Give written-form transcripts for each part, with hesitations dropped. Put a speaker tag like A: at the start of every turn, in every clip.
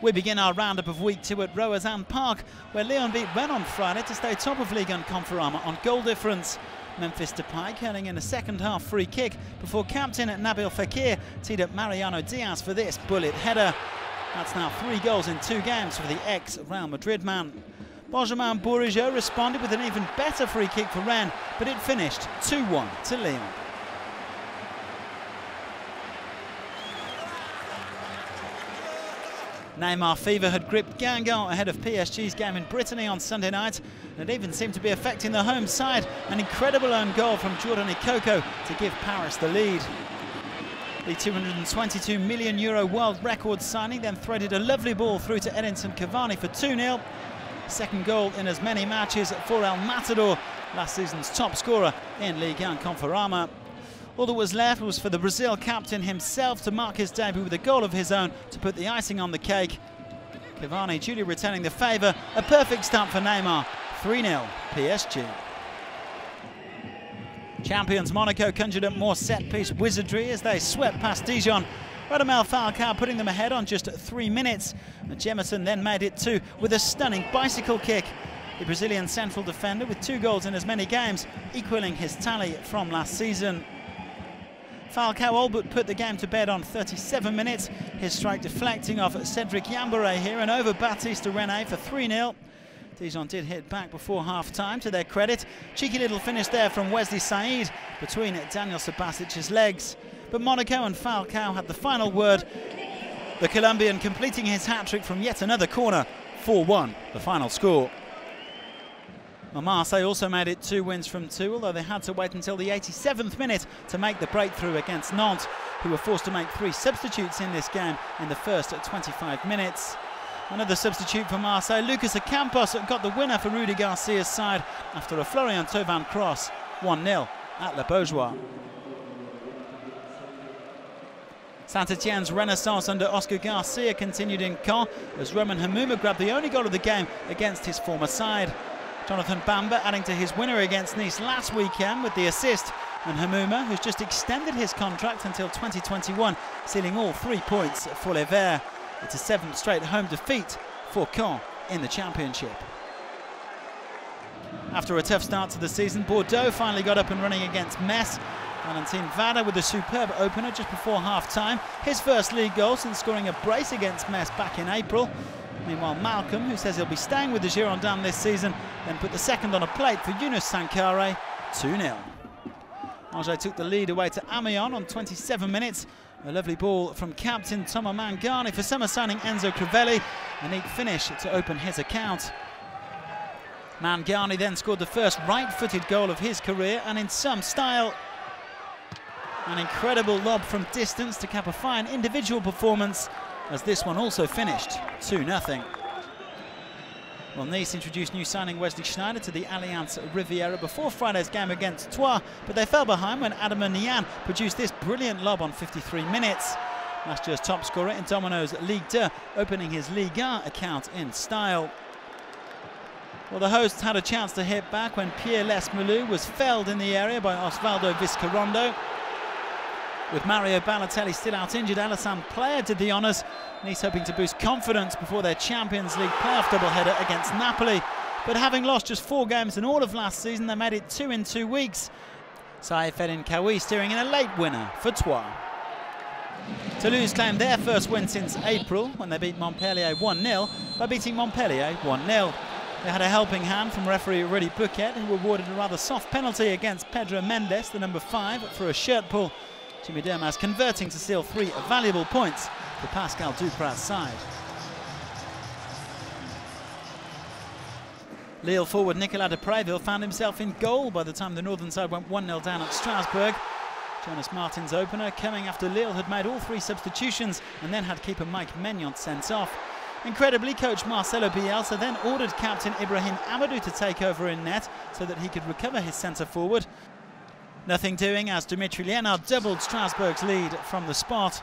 A: We begin our roundup of Week 2 at Roazhon Park, where Lyon beat Rennes on Friday to stay top of Ligue and Conforama on goal difference. Memphis Depay curling in a second-half free kick before captain Nabil Fekir teed up Mariano Diaz for this bullet header. That's now 3 goals in 2 games for the ex-Real Madrid man. Benjamin Bourigeaud responded with an even better free kick for Rennes, but it finished 2-1 to Lyon. Neymar fever had gripped Guingamp ahead of PSG's game in Brittany on Sunday night, and it even seemed to be affecting the home side. An incredible own goal from Jordan Ikoko to give Paris the lead. The €222 million world record signing then threaded a lovely ball through to Edinson Cavani for 2-0. Second goal in as many matches for El Matador, last season's top scorer in Ligue and Conforama. All that was left was for the Brazil captain himself to mark his debut with a goal of his own to put the icing on the cake. Cavani duly returning the favour. A perfect start for Neymar. 3-0 PSG. Champions Monaco conjured up more set-piece wizardry as they swept past Dijon. Radamel Falcao putting them ahead on just 3 minutes. And Jemison then made it 2 with a stunning bicycle kick. The Brazilian central defender with 2 goals in as many games, equalling his tally from last season. Falcao all but put the game to bed on 37 minutes. His strike deflecting off Cedric Yambare here and over Baptiste Rennais for 3-0. Dijon did hit back before half-time, to their credit. Cheeky little finish there from Wesley Saïd between Daniel Sabasic's legs. But Monaco and Falcao had the final word. The Colombian completing his hat-trick from yet another corner. 4-1, the final score. Marseille also made it 2 wins from 2, although they had to wait until the 87th minute to make the breakthrough against Nantes, who were forced to make 3 substitutes in this game in the first 25 minutes. Another substitute for Marseille, Lucas Ocampos got the winner for Rudy Garcia's side after a Florian Thauvin cross. 1-0 at Le Beaujois. Saint-Etienne's renaissance under Oscar Garcia continued in Caen as Roman Hamouma grabbed the only goal of the game against his former side. Jonathan Bamba adding to his winner against Nice last weekend with the assist, and Hamouma, who's just extended his contract until 2021, sealing all 3 points for Les Verts. It's a 7th straight home defeat for Caen in the championship. After a tough start to the season, Bordeaux finally got up and running against Metz. Valentin Vada with a superb opener just before half-time. His first league goal since scoring a brace against Metz back in April. Meanwhile, Malcolm, who says he'll be staying with the Girondins this season, then put the second on a plate for Younous Sankharé, 2-0. Angers took the lead away to Amiens on 27 minutes. A lovely ball from captain Thomas Mangani for summer signing Enzo Crivelli. A neat finish to open his account. Mangani then scored the first right-footed goal of his career, and in some style. An incredible lob from distance to cap a fine individual performance, as this one also finished 2-0. Well, Nice introduced new signing Wesley Sneijder to the Allianz Riviera before Friday's game against Troyes, but they fell behind when Adama NIANE produced this brilliant lob on 53 minutes. Last year's top scorer in Domino's Ligue 2, opening his Ligue 1 account in style. Well, the hosts had a chance to hit back when Pierre Lesmelou was felled in the area by Osvaldo Vizcarrondo. With Mario Balotelli still out injured, Alassane player did the honours. Nice hoping to boost confidence before their Champions League playoff doubleheader against Napoli. But having lost just 4 games in all of last season, they made it 2 in 2 weeks. Saïf-Eddine KHAOUI steering in a late winner for Troyes. Toulouse claimed their first win since April when they beat Montpellier 1-0 by beating Montpellier 1-0. They had a helping hand from referee Rudy Bouquet, who awarded a rather soft penalty against Pedro Mendes, the number 5, for a shirt pull. Jimmy Dermas converting to seal 3 valuable points for Pascal Duprat's side. Lille forward Nicolas de Préville found himself in goal by the time the northern side went 1-0 down at Strasbourg. Jonas Martin's opener coming after Lille had made all 3 substitutions and then had keeper Mike Maignan sent off. Incredibly, coach Marcelo Bielsa then ordered captain Ibrahim Amadou to take over in net so that he could recover his centre forward. Nothing doing as Dimitri Liénard doubled Strasbourg's lead from the spot.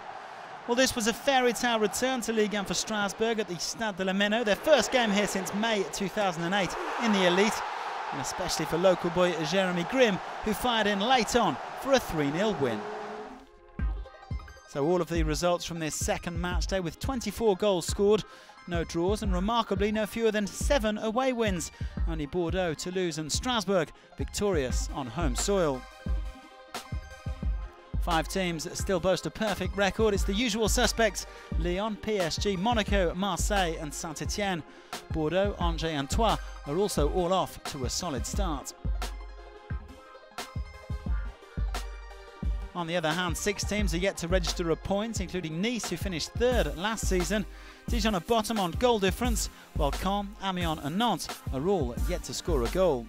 A: Well, this was a fairy tale return to Ligue 1 for Strasbourg at the Stade de la Méno, their first game here since May 2008 in the elite, and especially for local boy Jeremy Grimm, who fired in late on for a 3-0 win. So all of the results from this second match day with 24 goals scored, no draws and remarkably no fewer than 7 away wins. Only Bordeaux, Toulouse and Strasbourg victorious on home soil. 5 teams that still boast a perfect record. It's the usual suspects: Lyon, PSG, Monaco, Marseille and Saint-Etienne. Bordeaux, Angers and Troyes are also all off to a solid start. On the other hand, 6 teams are yet to register a point, including Nice, who finished 3rd last season. Dijon are bottom on goal difference, while Caen, Amiens and Nantes are all yet to score a goal.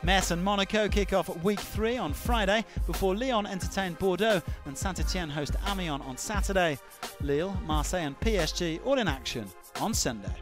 A: Metz and Monaco kick off week 3 on Friday, before Lyon entertain Bordeaux and Saint-Etienne host Amiens on Saturday. Lille, Marseille and PSG all in action on Sunday.